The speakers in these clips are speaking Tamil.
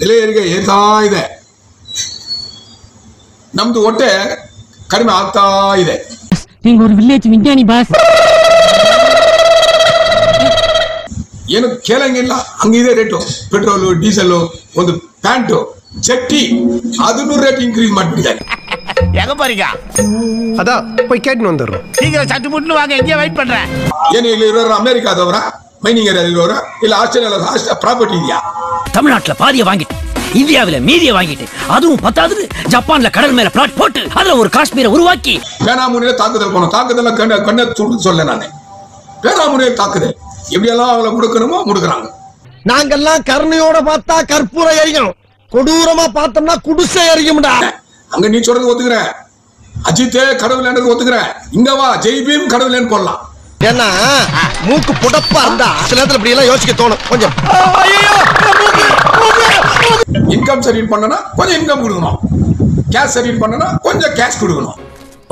ಬೆಲೆ ಏರಿಕೆ ಏರ್ತಾ ಇದೆ. ನಮ್ದು ಹೊಟ್ಟೆ ಕಡಿಮೆ ಆಗ್ತಾ ಇದೆ. ವಿಲೇಜ್ ವಿಜ್ಞಾನಿ ಬಾಸ್ ಏನು ಕೇಳಂಗಿಲ್ಲ, ಹಂಗಿದೆ ರೇಟು. ಪೆಟ್ರೋಲು, ಡೀಸೆಲ್, ಒಂದು ಪ್ಯಾಂಟು, ಚಟ್ಟಿ ಅದನ್ನು ರೇಟ್ ಇನ್ಕ್ರೀಸ್ ಮಾಡಿಬಿಟ್ಟಿದ್ದಾರೆ. ಏನು ಇಲ್ಲಿ ಇರೋರು ಅಮೆರಿಕಾದವರ, மைனிங் ஏரியா இರೋರ, ಇಲ್ಲ ஆஸ்திரேலியா ப்ராப்பர்ட்டி ಇದೆಯಾ? தமிழ்நாட்டுல பாதியை வாங்கிட்டு இந்தியாவில மீதியை வாங்கிட்டு அதுவும் பத்தாது ஜப்பான்ல கடல் மேல பிளாட் போட்டு அதுல ஒரு காஷ்மீரை உருவாக்கி பேனாமுனையில தாக்குதல் போனோம். தாக்குதல் கண்ணை சுட்டு சொல்ல நானே. பேனாமுனையில் தாக்குதல் எப்படியெல்லாம் அவங்களை முடுக்கணுமோ முடுக்குறாங்க. நாங்கெல்லாம் கருணையோட பார்த்தா கற்பூர எரியும், கொடூரமா பார்த்தோம்னா குடிசை எரியும்டா. அங்க நீ சொல்றது ஒத்துக்கிறேன், அஜித்தே கடவுள் ஒத்துக்கிறேன். இங்க வா, ஜெய்பீம் கடவுள் போடலாம். ஏன்னா மூக்கு புடப்பா இருந்தா சில நேரத்துல இப்படி எல்லாம் யோசிக்க தோணும். கொஞ்சம் இன்கம் செட்டில் பண்ணனா கொஞ்சம் இன்கம் கொடுக்கணும், கேஷ் செட்டில் பண்ணனா கொஞ்சம் கேஷ் கொடுக்கணும்.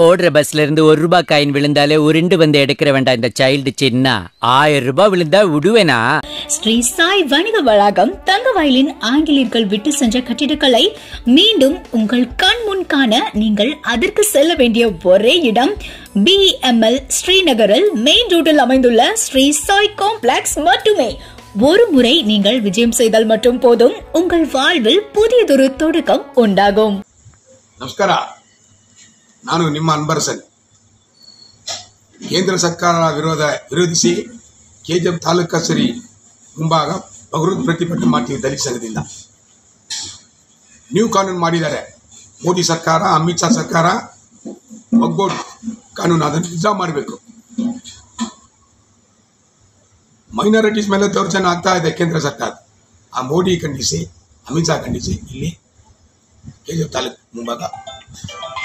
ஓடுற பஸ்ல இருந்து ₹1 காயின் விழுந்தாலே உருண்டு வந்து எடுக்கிற வேண்டாம். இந்த சைல்டு சின்ன ₹1000 விழுந்தா விடுவேனா? ஸ்ரீ சாய் வணிக வளாகம் தங்கவயலின் ஆங்கிலேயர்கள் விட்டு சென்ற கட்டிடக்கலை மீண்டும் உங்கள் கண் முன் காண நீங்கள் அதற்கு செல்ல வேண்டிய ஒரே இடம் BML ஸ்ரீநகரில் மெயின் ரோட்டில் அமைந்துள்ள ஸ்ரீ சாய் காம்ப்ளெக்ஸ் மட்டுமே. ஒரு முறை நீங்கள் விஜயம் செய்தால் மட்டும் போதும், உங்கள் வாழ்வில் புதியதொரு தொடக்கம் உண்டாகும். ನಮಸ್ಕಾರ, ನಾನು ನಿಮ್ಮ ಅನ್ಬರಸನ್. ಕೇಂದ್ರ ಸರ್ಕಾರ ವಿರೋಧಿಸಿ KGF ತಾಲೂಕು ಕಚೇರಿ ಮುಂಭಾಗ ಬೃಹತ್ ಪ್ರತಿಭಟನೆ ಮಾಡ್ತೀವಿ ದಲಿತ ಸಂಘದಿಂದ. ನ್ಯೂ ಕಾನೂನು ಮಾಡಿದ್ದಾರೆ ಮೋದಿ ಸರ್ಕಾರ, ಅಮಿತ್ ಶಾ ಸರ್ಕಾರ. ಒಗ್ಗೂಡು ಕಾನೂನು ಅದನ್ನು ನಿಜ ಮಾಡಬೇಕು. ಮೈನಾರಿಟೀಸ್ ಮೇಲೆ ದೌರ್ಜನ್ಯ ಆಗ್ತಾ ಇದೆ ಕೇಂದ್ರ ಸರ್ಕಾರ. ಆ ಮೋದಿ ಖಂಡಿಸಿ, ಅಮಿತ್ ಶಾ ಖಂಡಿಸಿ ಇಲ್ಲಿ KGF ತಾಲೂಕು ಮುಂಭಾಗ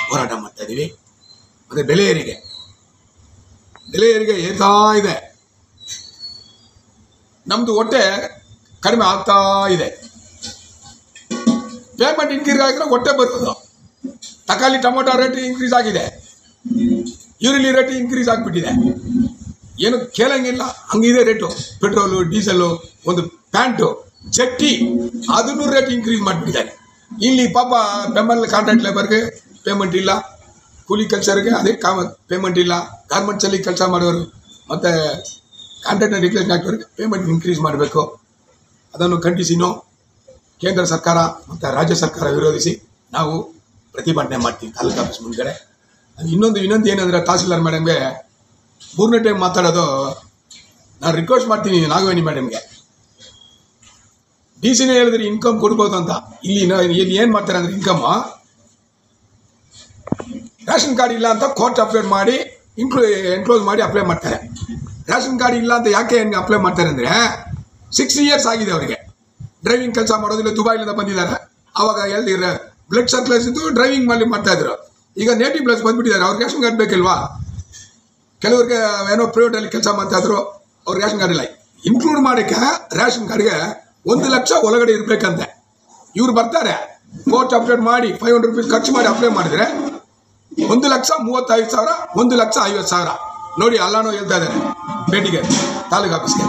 ಹೋರಾಟ ಮಾಡ್ತಾ ಇದ್ದೀವಿ. ಮತ್ತೆ ಬೆಲೆ ಏರಿಕೆ ಏರ್ತಾ ಇದೆ. ನಮ್ದು ಹೊಟ್ಟೆ ಕಡಿಮೆ ಆಗ್ತಾ ಇದೆ. ಪೇಮೆಂಟ್ ಇನ್ಕ್ರೀಸ್ ಆಗಿದ್ರೆ ಹೊಟ್ಟೆ ಬರೋದು. ತಕಾಲಿ ಟೊಮೊಟೊ ರೇಟ್ ಇನ್ಕ್ರೀಸ್ ಆಗಿದೆ, ಈರುಳ್ಳಿ ರೇಟ್ ಇನ್ಕ್ರೀಸ್ ಆಗಿಬಿಟ್ಟಿದೆ. ಏನು ಕೇಳಂಗಿಲ್ಲ, ಹಂಗಿದೆ ರೇಟು. ಪೆಟ್ರೋಲು, ಡೀಸೆಲ್ಲು, ಒಂದು ಪ್ಯಾಂಟು, ಚಟ್ಟಿ ಅದನ್ನು ರೇಟ್ ಇನ್ಕ್ರೀಸ್ ಮಾಡಿಬಿಟ್ಟಿದ್ದಾರೆ. ಇಲ್ಲಿ ಪಾಪ ಬೆಂಬಲ ಕಾಂಟ್ರಾಕ್ಟ್ ಲೇಬರ್ಗೆ ಪೇಮೆಂಟ್ ಇಲ್ಲ, ಕೂಲಿ ಕೆಲಸರಿಗೆ ಅದೇ ಪೇಮೆಂಟ್ ಇಲ್ಲ, ಗಾರ್ಮೆಂಟ್ಸಲ್ಲಿ ಕೆಲಸ ಮಾಡೋರು ಮತ್ತು ಕಾಂಟ್ರಾಕ್ಟ್ನ ರಿಕ್ವೆಸ್ಟ್ ಹಾಕೋರಿಗೆ ಪೇಮೆಂಟ್ ಇನ್ಕ್ರೀಸ್ ಮಾಡಬೇಕು. ಅದನ್ನು ಖಂಡಿಸಿನೋ ಕೇಂದ್ರ ಸರ್ಕಾರ ಮತ್ತು ರಾಜ್ಯ ಸರ್ಕಾರ ವಿರೋಧಿಸಿ ನಾವು ಪ್ರತಿಭಟನೆ ಮಾಡ್ತೀವಿ ತಾಲೂಕು ಆಫೀಸ್ ಮುಂದ್ಗಡೆ. ಇನ್ನೊಂದು ಏನಂದರೆ ತಹಸೀಲ್ದಾರ್ ಮೇಡಮ್ಗೆ 3ನೇ ಟೈಮ್ ಮಾತಾಡೋದು. ನಾನು ರಿಕ್ವೆಸ್ಟ್ ಮಾಡ್ತೀನಿ ನಾಗವೇಣಿ ಮೇಡಮ್ಗೆ, DC ಹೇಳಿದ್ರೆ ಇನ್ಕಮ್ ಕೊಡ್ಬೋದು ಅಂತ. ಇಲ್ಲಿ ಏನು ಮಾಡ್ತಾರೆ ಅಂದರೆ ಇನ್ಕಮ್ ರೇಷನ್ ಕಾರ್ಡ್ ಇಲ್ಲ ಅಂತ ಕೋರ್ಟ್ ಅಪ್ಲೋಡ್ ಮಾಡಿ ಎನ್ಕ್ಲೋಸ್ ಮಾಡಿ ಅಪ್ಲೈ ಮಾಡ್ತಾರೆ. ರೇಷನ್ ಕಾರ್ಡ್ ಇಲ್ಲ ಅಂತ ಯಾಕೆ ಅಪ್ಲೈ ಮಾಡ್ತಾರೆ ಅಂದರೆ 6 ಇಯರ್ಸ್ ಆಗಿದೆ ಅವರಿಗೆ. ಡ್ರೈವಿಂಗ್ ಕೆಲಸ ಮಾಡೋದಿಲ್ಲ, ದುಬೈಲಿಂದ ಬಂದಿದ್ದಾರೆ. ಆವಾಗ ಎಲ್ಲಿ ಬ್ಲಡ್ ಸರ್ಕ್ಯುಲೇಷನ್ ಇದ್ದು ಡ್ರೈವಿಂಗ್ ಮಾಡ್ತಾಯಿದ್ರು. ಈಗ ನೇಟಿವ್ ಪ್ಲಸ್ ಬಂದುಬಿಟ್ಟಿದ್ದಾರೆ. ಅವ್ರಿಗೆ ರೇಷನ್ ಕಾರ್ಡ್ ಬೇಕಿಲ್ವಾ? ಕೆಲವ್ರಿಗೆ ಏನೋ ಪ್ರೈವೇಟಲ್ಲಿ ಕೆಲಸ ಮಾಡ್ತಾಯಿದ್ರು, ಅವ್ರಿಗೆ ರೇಷನ್ ಕಾರ್ಡ್ ಇಲ್ಲ. ಇನ್ಕ್ಲೂಡ್ ಮಾಡೋಕ್ಕೆ ರೇಷನ್ ಕಾರ್ಡ್ಗೆ 1 ಲಕ್ಷ ಒಳಗಡೆ ಇರಬೇಕಂತೆ. ಇವ್ರು ಬರ್ತಾರೆ, ಕೋರ್ಟ್ ಅಪ್ಲೋಡ್ ಮಾಡಿ ₹500 ಖರ್ಚು ಮಾಡಿ ಅಪ್ಲೈ ಮಾಡಿದರೆ 1,35,000, 1,50,000 ನೋಡಿ. ಅಲ್ಲಾನೋ ಹೇಳ್ತಾ ಇದ್ದಾರೆ ಭೇಟಿಗೆ ತಾಲೂಕು ಆಫೀಸ್ಗೆ.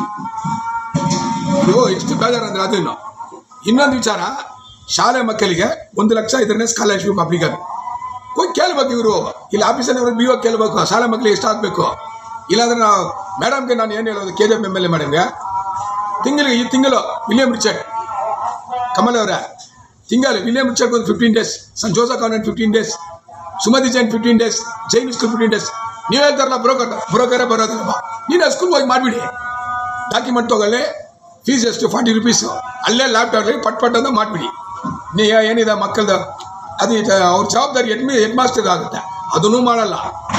ಅಯ್ಯೋ ಎಷ್ಟು ಬೇಜಾರು ಅಂದರೆ ಅದು. ಇನ್ನೊಂದು ವಿಚಾರ, ಶಾಲೆ ಮಕ್ಕಳಿಗೆ 1 ಲಕ್ಷ ಇದ್ರೆ ಸ್ಕಾಲರ್ಶಿಪ್ ಅಪ್ಲಿಕೇಬಲ್ ಹೋಗಿ ಕೇಳಬೇಕು. ಇವರು ಇಲ್ಲಿ ಆಫೀಸಲ್ಲಿ ಅವರು BO ಕೇಳಬೇಕು, ಶಾಲೆ ಮಕ್ಕಳಿಗೆ ಎಷ್ಟು ಆಗಬೇಕು. ಇಲ್ಲಾಂದ್ರೆ ನಾವು ಮೇಡಮ್ಗೆ ನಾನು ಏನು ಹೇಳೋದು, KGF MLA ಮೇಡಮ್ಗೆ ಈ ತಿಂಗಳು ವಿಲಿಯಂ ರಿಚರ್ಡ್ ಕಮಲ್ ಅವರೇ, ವಿಲಿಯಂ ರಿಚರ್ಡ್ ಒಂದು 15 days, Saint Joseph convent 15 days, Sumathi Jain 15 days, Jain school 15 days. ನೀವು ಹೇಳ್ತಾರಲ್ಲ ಬ್ರೋಕರೇ ಬರೋದಿಲ್ಲ, ನೀನು ಸ್ಕೂಲ್ ಹೋಗಿ ಮಾಡಿಬಿಡಿ. ಡಾಕ್ಯುಮೆಂಟ್ ತೊಗೊಳ್ಳಿ, ಫೀಸ್ ಎಷ್ಟು ₹40, ಅಲ್ಲೇ ಲ್ಯಾಪ್ಟಾಪಲ್ಲಿ ಪಟ್ ಅಂತ ಮಾಡಿಬಿಡಿ. ಏನಿದೆ ಮಕ್ಕಳದು ಅದು ಅವ್ರ ಜವಾಬ್ದಾರಿ ಹೆಡ್ ಮಾಸ್ಟರ್ಗೆ ಆಗುತ್ತೆ. ಅದನ್ನೂ ಮಾಡಲ್ಲ.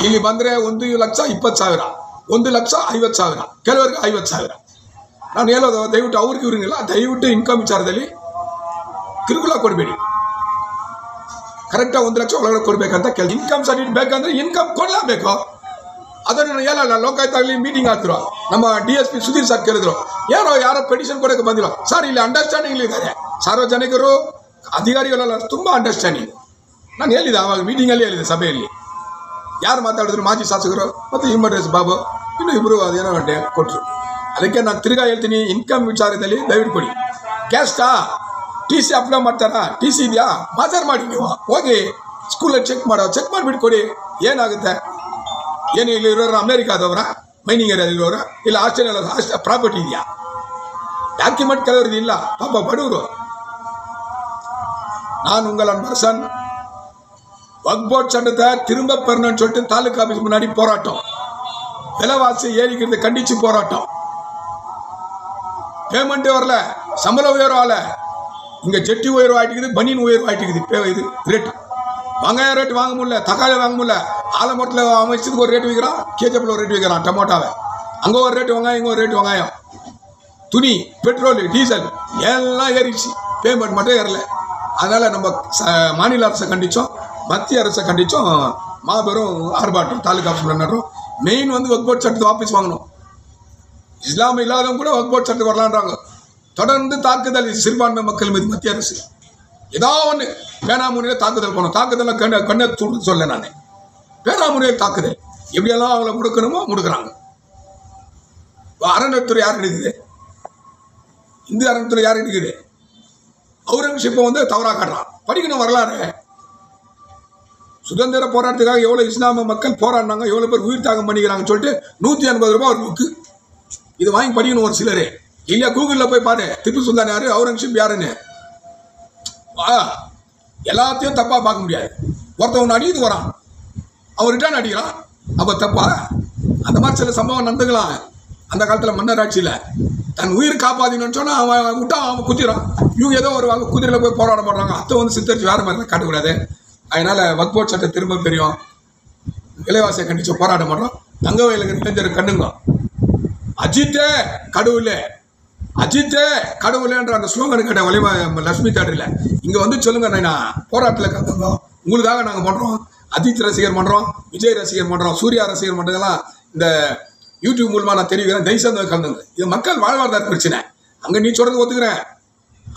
ಇಲ್ಲಿ ಬಂದರೆ 1,20,000, 1,50,000, ಕೆಲವರಿಗೆ 50,000. ನಾನು ಹೇಳೋದು ದಯವಿಟ್ಟು ಅವ್ರಿಗೆ ಇವ್ರಿಗಿಲ್ಲ, ದಯವಿಟ್ಟು ಇನ್ಕಮ್ ವಿಚಾರದಲ್ಲಿ ಕಿರುಕುಳ ಕೊಡಬೇಡಿ. ಕರೆಕ್ಟಾಗಿ 1 ಲಕ್ಷ ಒಳಗಡೆ ಕೊಡಬೇಕಂತ ಇನ್ಕಮ್ ಸರ್ಟಿಫಿಕೇಟ್ ಬೇಕಂದ್ರೆ ಇನ್ಕಮ್ ಕೊಡಲೇಬೇಕು. ಅದನ್ನು ಹೇಳಲ್ಲ. ಲೋಕಾಯುಕ್ತಲ್ಲಿ ಮೀಟಿಂಗ್ ಆಗ್ತಿರೋ ನಮ್ಮ DSP ಸುಧೀರ್ ಸರ್ ಕೇಳಿದ್ರು, ಯಾರೋ ಪೆಟಿಷನ್ ಕೊಡೋಕ್ಕೆ ಬಂದಿಲ್ಲ ಸರ್. ಇಲ್ಲಿ ಅಂಡರ್ಸ್ಟ್ಯಾಂಡಿಂಗ್ ಇದ್ದಾರೆ, ಸಾರ್ವಜನಿಕರು ಅಧಿಕಾರಿಗಳೆಲ್ಲ ತುಂಬ ಅಂಡರ್ಸ್ಟ್ಯಾಂಡಿಂಗ್. ನಾನು ಹೇಳಿದೆ ಆವಾಗ ಮೀಟಿಂಗಲ್ಲಿ ಹೇಳಿದೆ, ಸಭೆಯಲ್ಲಿ ಯಾರು ಮಾತಾಡಿದ್ರು, ಮಾಜಿ ಶಾಸಕರು ಮತ್ತು ಹ್ಯೂಮನ್ ರೈಟ್ಸ್ ಬಾಬು, ಇನ್ನೂ ಇಬ್ಬರು ಅದೇನೋ ಕೊಟ್ಟರು. ಅದಕ್ಕೆ ನಾನು ತಿರ್ಗಾ ಹೇಳ್ತೀನಿ, ಇನ್ಕಮ್ ವಿಚಾರದಲ್ಲಿ ದಯವಿಟ್ಟು ಕೊಡಿ. ಕ್ಯಾಸ್ಟಾ TC ಅಪ್ಲೈ ಮಾಡ್ತಾರಾ? TC ಇದೆಯಾ? ಮಾತಾಡ್ ಮಾಡಿ ನೀವು ಹೋಗಿ ಸ್ಕೂಲಲ್ಲಿ ಚೆಕ್ ಮಾಡಿಬಿಟ್ಟು ಕೊಡಿ. ಏನಾಗುತ್ತೆ? ಏನು ಇಲ್ಲಿ ಇರೋರು ಅಮೇರಿಕಾದವರ, ಮೈನಿಂಗ್ ಏರಿಯಾದ ಇರೋರು, ಇಲ್ಲ ಆಸ್ಟ್ರೇಲಿಯಾ ಪ್ರಾಪರ್ಟಿ ಇದೆಯಾ? டாக்குமெண்ட் கலவரது இல்ல. பாப்பா படுவோம். நான் உங்கள் அன்பரசன். வக்ஃப் போர்டு சட்டத்தை திரும்ப பெறணும்னு சொல்லிட்டு தாலுகா ஆபீஸ் முன்னாடி போராட்டம். விலைவாசி ஏறிக்கிறது கண்டிச்சு போராட்டம். பேமெண்ட் வரல, சம்பள உயர்வு ஆல. இங்க ஜெட்டி உயர்வு ஆயிட்டுக்குது, பனியன் உயர்வு ஆயிட்டுக்குது. இது ரேட் வெங்காயம் ரேட் வாங்க முடியல, தக்காளி வாங்க முடியல. ஆலமரத்தில் அமைச்சதுக்கு ஒரு ரேட் விற்கிறான், கேஜப்பில் ஒரு ரேட் விற்கிறான். டொமேட்டோவை அங்கே ஒரு ரேட் வெங்காயம், இங்கே ஒரு ரேட் வெங்காயம். துணி, பெட்ரோல், டீசல் எல்லாம் ஏறிடுச்சு. பேமெண்ட் மட்டும் ஏறல. அதனால் நம்ம மாநில அரசை கண்டித்தோம், மத்திய அரசை கண்டித்தோம். மாபெரும் ஆர்ப்பாட்டம் தாலுகா ஆஃபீஸில் நடுறோம். மெயின் வந்து வக்ஃப் போர்டு சட்டத்தை வாபஸ் வாங்கணும். இஸ்லாமிய இல்லாதவங்க கூட வக்ஃப் போர்டு சட்டத்துக்கு வரலான்றாங்க. தொடர்ந்து தாக்குதல் சிறுபான்மை மக்கள் மீது மத்திய அரசு ஏதாவது ஒன்று பேனாமுறையில் தாக்குதல் போனோம். தாக்குதல் கண்ணை தூண்டு சொல்ல நான் பேனாமுறையில் தாக்குதல் எப்படியெல்லாம் அவங்கள முடுக்கணுமோ முடுக்கிறாங்க. அறநிலைத்துறை யார் எடுக்குது? இந்து அறநிலைத்துறை யார் எடுக்குது? அவுரங்கசீப்பை வந்து தவறாக காட்டுறான். படிக்கணும் வரலாறு. சுதந்திர போராட்டத்துக்காக எவ்வளோ இஸ்லாமிய மக்கள் போராடினாங்க, எவ்வளோ பேர் உயிர் தியாகம் பண்ணிக்கிறாங்கன்னு சொல்லிட்டு 180 ரூபாய் ஒரு புக்கு. இது வாங்கி படிக்கணும் ஒரு சிலர். இல்லையா கூகுளில் போய் பாரு, திப்பு சுல்தான் யாரு, அவுரங்கசீப் யாருன்னு. எல்லாத்தையும் தப்பாக பார்க்க முடியாது. ஒருத்தவன் அடிக்கிட்டு வரான், அவன் ரிட்டர்ன் அடிக்கிறான், அப்போ தப்பா? அந்த மாதிரி சில சம்பவம் நடந்துக்கலாம். அந்த காலத்தில் மன்னர் ஆட்சியில் தன் உயிர் காப்பாற்றினு சொன்னால் அவன் விட்டா அவன் குத்திரான். இவங்க ஏதோ ஒரு குதிரையில் போய் போராட மாட்டாங்க. அத்தை வந்து சித்தரிச்சு வேறு மாதிரி காட்டக்கூடாது. அதனால் வக்ஃப் போர்டு சட்டம் திரும்ப பெரியும். விலைவாசியை கண்டிச்சு போராட மாட்டோம். தங்கவயலுக்கு இளைஞர் கண்ணுங்க. அஜித்தே கடவுளே, அஜித்தே கடவுளேன்ற அந்த ஸ்லோகன் கேட்ட வலிமா லட்சுமி தேட்டரில் இங்கே வந்து சொல்லுங்க, நான் போராட்டத்தில் கலந்துங்க, உங்களுக்காக நாங்கள் பண்ணுறோம். அஜித் ரசிகர் பண்ணுறோம், விஜய் ரசிகர் பண்ணுறோம், சூர்யா ரசிகர் பண்ணுறதெல்லாம் இந்த யூடியூப் மூலமாக நான் தெரிவிக்கிறேன். தயவுசெய்து கலந்துங்க. இது மக்கள் வாழ்வாதார பிரச்சனை. அங்கே நீ சொல்கிறது ஒத்துக்கிறேன்,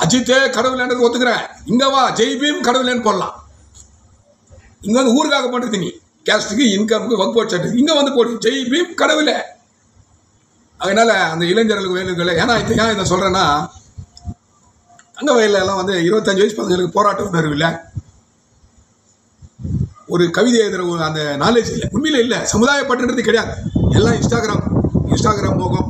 அஜித்தே கடவுளேன்றது ஒத்துக்கிறேன். இங்கே வா ஜெய் பீம் கடவுளேன்னு போடலாம். இங்கே வந்து ஊருக்காக பண்ணுறது நீ கேஸ்ட்டுக்கு, இன்கமுக்கு, வக்ஃப் போர்டு சட்டத்துக்கு இங்கே வந்து போடு ஜெய் பீம் கடவுளே. அதனால் அந்த இளைஞர்களுக்கு வேணுங்களே. ஏன்னா ஏன் இதை சொல்கிறேன்னா, தங்க வயலெல்லாம் வந்து 25 வயசு பசங்களுக்கு போராட்ட உணர்வு இல்லை, ஒரு கவிதை எழுதுகிற ஒரு அந்த நாலேஜ் இல்லை, உண்மையில் இல்லை, சமுதாயப்பட்டுன்றது கிடையாது. எல்லாம் இன்ஸ்டாகிராம் மோகம்.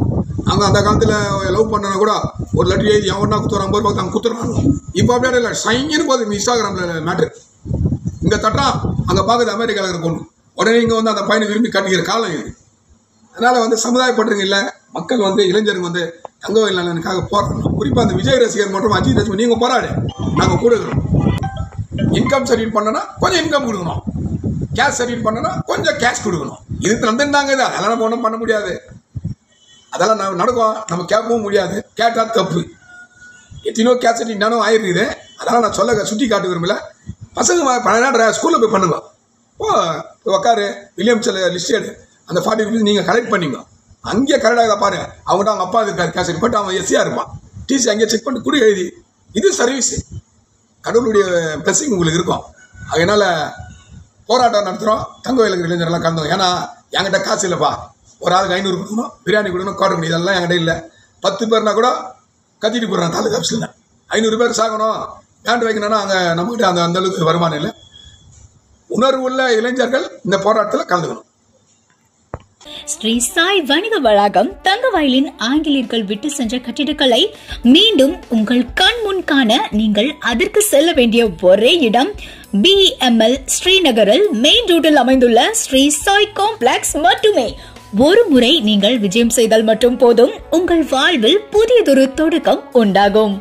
அவங்க அந்த காலத்தில் லவ் பண்ணனா கூட ஒரு லெட்டர் எழுதி எவனா குத்துற 50 ரூபாய்க்கு அவங்க குத்துறாங்க. இப்போ அப்படியே இல்லை, சைன்னு போகுது இந்த இன்ஸ்டாகிராமில் மேட்ரு. இங்கே தட்டுறான், அங்கே பார்க்குறது அமெரிக்காவில் இருக்கிற பொண்ணு, உடனே இங்கே வந்து அந்த பையனை விரும்பி கட்டிக்கிற காலம் இருக்குது. அதனால் வந்து சமுதாயப்பட்டுங்க இல்லை, மக்கள் வந்து இளைஞருங்க வந்து தங்க வயல் நலனுக்காக போராடணும். குறிப்பாக அந்த விஜய் ரசிகர் மற்றும் அஜித் ரசிகர் நீங்கள் போராடு, நாங்கள் கொடுக்குறோம். இன்கம் சர்டிஃபிகேட் பண்ணனா கொஞ்சம் இன்கம் கொடுக்கணும், கேஷ் சர்டிஃபிகேட் பண்ணனா கொஞ்சம் கேஷ் கொடுக்கணும். இதுக்கு நடந்துருந்தாங்க. இது அதெல்லாம் நம்ம ஒன்றும் பண்ண முடியாது. அதெல்லாம் நம்ம நடக்கும், நம்ம கேட்கவும் முடியாது. கேட்டால் தப்பு. எத்தனையோ கேஷ் சர்டிஃபிகேட் நானும் ஆயிருக்குது. அதெல்லாம் நான் சொல்ல சுட்டி காட்ட விரும்பல. பசங்க 12 ஸ்கூலில் போய் பண்ணுங்க. உக்காரு வில்லியம் லிஸ்ட் எடு, அந்த 40 rupees நீங்கள் கலெக்ட் பண்ணிங்க. அங்கேயே கரெக்டாக பாரு, அவங்ககிட்ட அவங்க அப்பா இருக்காரு கேஷ் பட் அவன் எஸ்சியாக இருப்பான். டிசி அங்கேயே செக் பண்ணிட்டு குடி எழுதி. இது சர்வீஸு, கடவுளுடைய பிளஸிங் உங்களுக்கு இருக்கும். அதனால் போராட்டம் நடத்துகிறோம். தங்க வயலுக்கு இளைஞரெல்லாம் கலந்தோம். ஏன்னா என்கிட்ட காசு இல்லைப்பா, ஒரு ஆளுக்கு 500 கொடுக்கணும், பிரியாணி கொடுக்கணும், கோட்டை கொடுக்கணும், இதெல்லாம் என்கிட்ட இல்லை. 10 பேர்னா கூட கத்திட்டு போடுறான் தாலுகா ஆஃபீஸில். 500 பேர் சாகணும், பேண்ட் வைக்கணும்னா அங்கே நம்மகிட்ட அந்த அளவுக்கு வருமானம் இல்லை. உணர்வு உள்ள இளைஞர்கள் இந்த போராட்டத்தில் கலந்துக்கணும். ஸ்ரீ சாய் வணிக வளாகம் தங்கவயலின் ஆங்கிலேயர்கள் விட்டு சென்ற கட்டிடக்கலை மீண்டும் உங்கள் கண் முன் காண நீங்கள் அதற்கு செல்ல வேண்டிய ஒரே இடம் BML ஸ்ரீநகரில் மெயின் ரோட்டில் அமைந்துள்ள ஸ்ரீ சாய் காம்ப்ளெக்ஸ் மட்டுமே. ஒரு முறை நீங்கள் விஜயம் செய்தால் மட்டும் போதும், உங்கள் வாழ்வில் புதியதொரு தொடக்கம் உண்டாகும்.